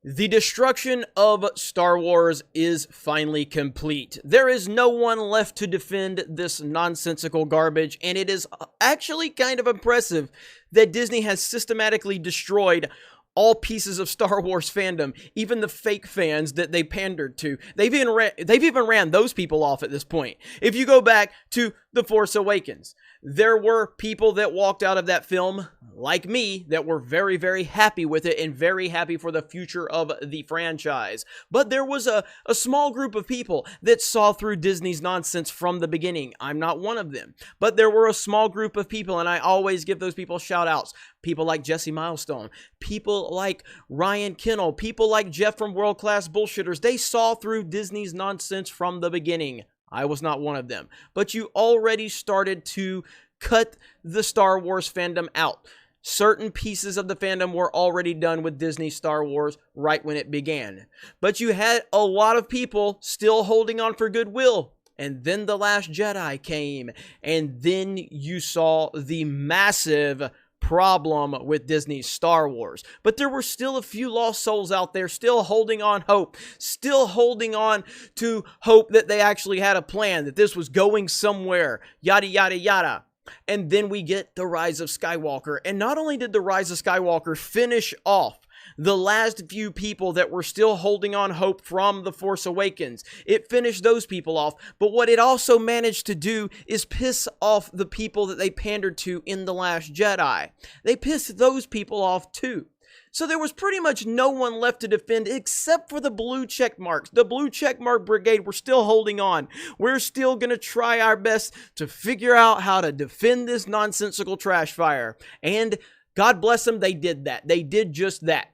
The destruction of Star Wars is finally complete. There is no one left to defend this nonsensical garbage, and it is actually kind of impressive that Disney has systematically destroyed all pieces of Star Wars fandom, even the fake fans that they pandered to. They've even ran those people off at this point. If you go back to The Force Awakens, there were people that walked out of that film, like me, that were very, very happy with it and very happy for the future of the franchise. But there was a small group of people that saw through Disney's nonsense from the beginning. I'm not one of them. But there were a small group of people, and I always give those people shout outs. People like Jesse Milestone, people like Ryan Kennel, people like Jeff from World Class Bullshitters. They saw through Disney's nonsense from the beginning. I was not one of them. But you already started to cut the Star Wars fandom out. Certain pieces of the fandom were already done with Disney Star Wars right when it began. But you had a lot of people still holding on for goodwill. And then The Last Jedi came. And then you saw the massive problem with Disney's Star Wars. But there were still a few lost souls out there still holding on hope, still holding on to hope that they actually had a plan, that this was going somewhere, yada, yada, yada. And then we get The Rise of Skywalker. And not only did The Rise of Skywalker finish off the last few people that were still holding on hope from The Force Awakens, it finished those people off. But what it also managed to do is piss off the people that they pandered to in The Last Jedi. They pissed those people off too. So there was pretty much no one left to defend except for the blue check marks. The blue check mark brigade were still holding on. We're still going to try our best to figure out how to defend this nonsensical trash fire. And God bless them, they did that. They did just that.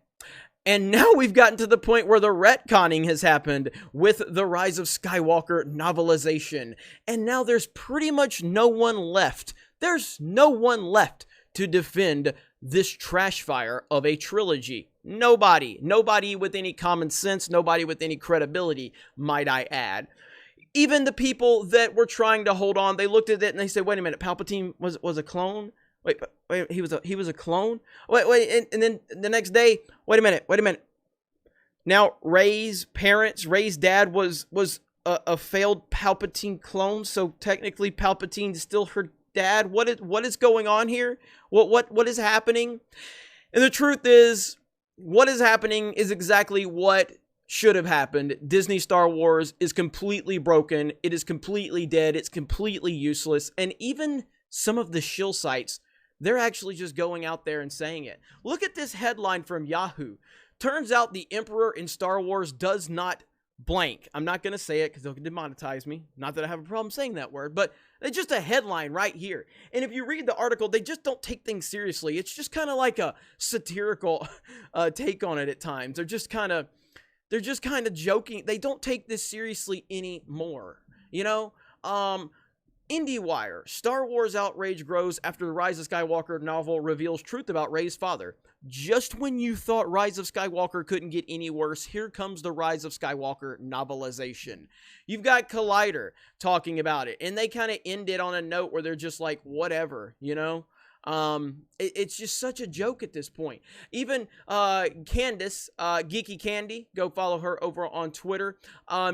And now we've gotten to the point where the retconning has happened with The Rise of Skywalker novelization. And now there's pretty much no one left. There's no one left to defend this trash fire of a trilogy. Nobody with any common sense, nobody with any credibility, might I add. Even the people that were trying to hold on, they looked at it and they said, wait a minute, Palpatine was a clone? Wait, he was a clone? Wait, and then the next day, wait a minute. Now, Rey's dad was a failed Palpatine clone, so technically Palpatine's still her dad. What is going on here? What is happening? And the truth is, what is happening is exactly what should have happened. Disney Star Wars is completely broken. It is completely dead. It's completely useless. And even some of the shill sites, they're actually just going out there and saying it. Look at this headline from Yahoo. Turns out the Emperor in Star Wars does not blank. I'm not going to say it because they'll demonetize me. Not that I have a problem saying that word, but it's just a headline right here. And if you read the article, they just don't take things seriously. It's just kind of like a satirical take on it at times. They're just kind of joking. They don't take this seriously anymore. You know? IndieWire, Star Wars outrage grows after the Rise of Skywalker novel reveals truth about Rey's father. Just when you thought Rise of Skywalker couldn't get any worse, here comes the Rise of Skywalker novelization. You've got Collider talking about it, and they kind of end it on a note where they're just like, whatever, you know? It's just such a joke at this point. Even Candace, Geeky Candy, go follow her over on Twitter.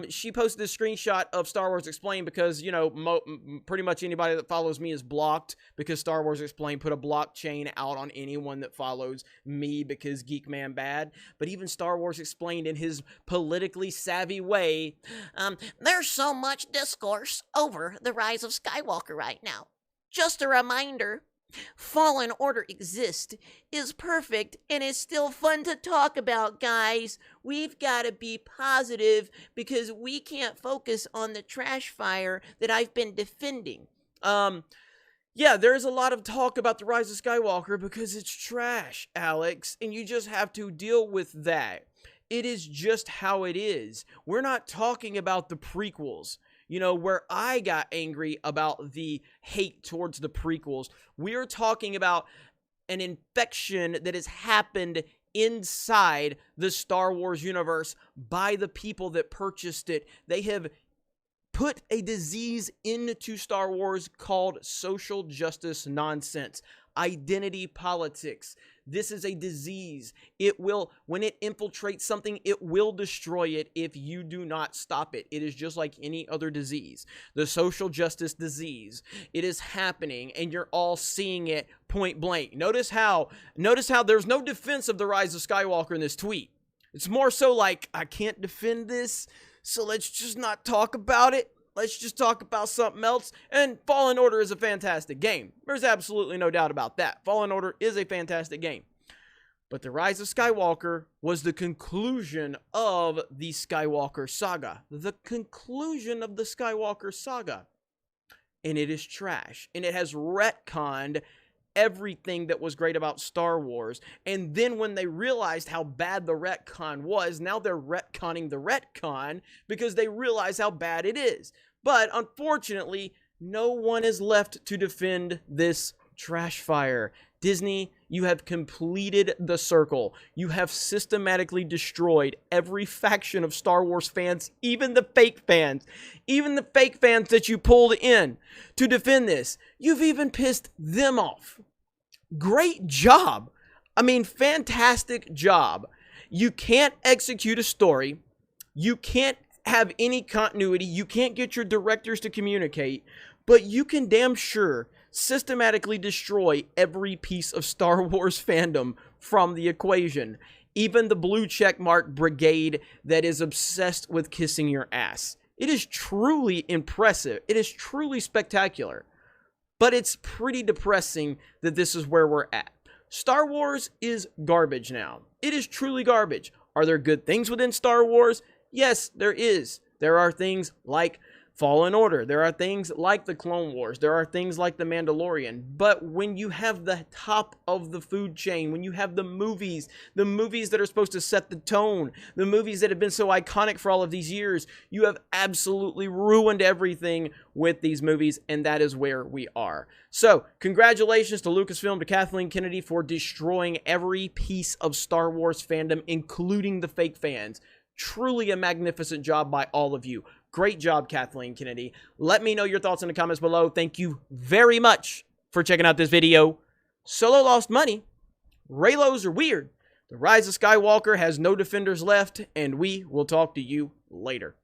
She posted this screenshot of Star Wars Explained because, you know, pretty much anybody that follows me is blocked because Star Wars Explained put a blockchain out on anyone that follows me because Geek Man bad. But even Star Wars Explained in his politically savvy way, there's so much discourse over the Rise of Skywalker right now. Just a reminder, Fallen Order exists, is perfect, and is still fun to talk about, guys. We've got to be positive because we can't focus on the trash fire that I've been defending. Yeah, there's a lot of talk about the Rise of Skywalker because it's trash, Alex, and you just have to deal with that. It is just how it is. We're not talking about the prequels. You know, where I got angry about the hate towards the prequels, we are talking about an infection that has happened inside the Star Wars universe by the people that purchased it. They have put a disease into Star Wars called social justice nonsense. identity politics. This is a disease. It will, when it infiltrates something, it will destroy it if you do not stop it. It is just like any other disease. The social justice disease. It is happening, and you're all seeing it point blank. Notice how there's no defense of the rise of Skywalker in this tweet. It's more so like, I can't defend this, so let's just not talk about it. Let's just talk about something else. And Fallen Order is a fantastic game. There's absolutely no doubt about that. Fallen Order is a fantastic game. But The Rise of Skywalker was the conclusion of the Skywalker saga. The conclusion of the Skywalker saga. And it is trash. And it has retconned everything that was great about Star Wars. And then when they realized how bad the retcon was, now they're retconning the retcon because they realize how bad it is. But unfortunately, no one is left to defend this trash fire. Disney, you have completed the circle. You have systematically destroyed every faction of Star Wars fans, even the fake fans. Even the fake fans that you pulled in to defend this. You've even pissed them off. Great job. I mean, fantastic job. You can't execute a story. You can't have any continuity. You can't get your directors to communicate, but you can damn sure systematically destroy every piece of Star Wars fandom from the equation. Even the blue checkmark brigade that is obsessed with kissing your ass. It is truly impressive. It is truly spectacular. But it's pretty depressing that this is where we're at. Star Wars is garbage now. It is truly garbage. Are there good things within Star Wars? Yes, there is. There are things like Fallen Order. There are things like the Clone Wars. There are things like The Mandalorian. But when you have the top of the food chain, when you have the movies that are supposed to set the tone, the movies that have been so iconic for all of these years, you have absolutely ruined everything with these movies, and that is where we are. So, congratulations to Lucasfilm, to Kathleen Kennedy for destroying every piece of Star Wars fandom, including the fake fans. Truly a magnificent job by all of you. Great job, Kathleen Kennedy. Let me know your thoughts in the comments below. Thank you very much for checking out this video. Solo lost money. Reylos are weird. The Rise of Skywalker has no defenders left, and we will talk to you later.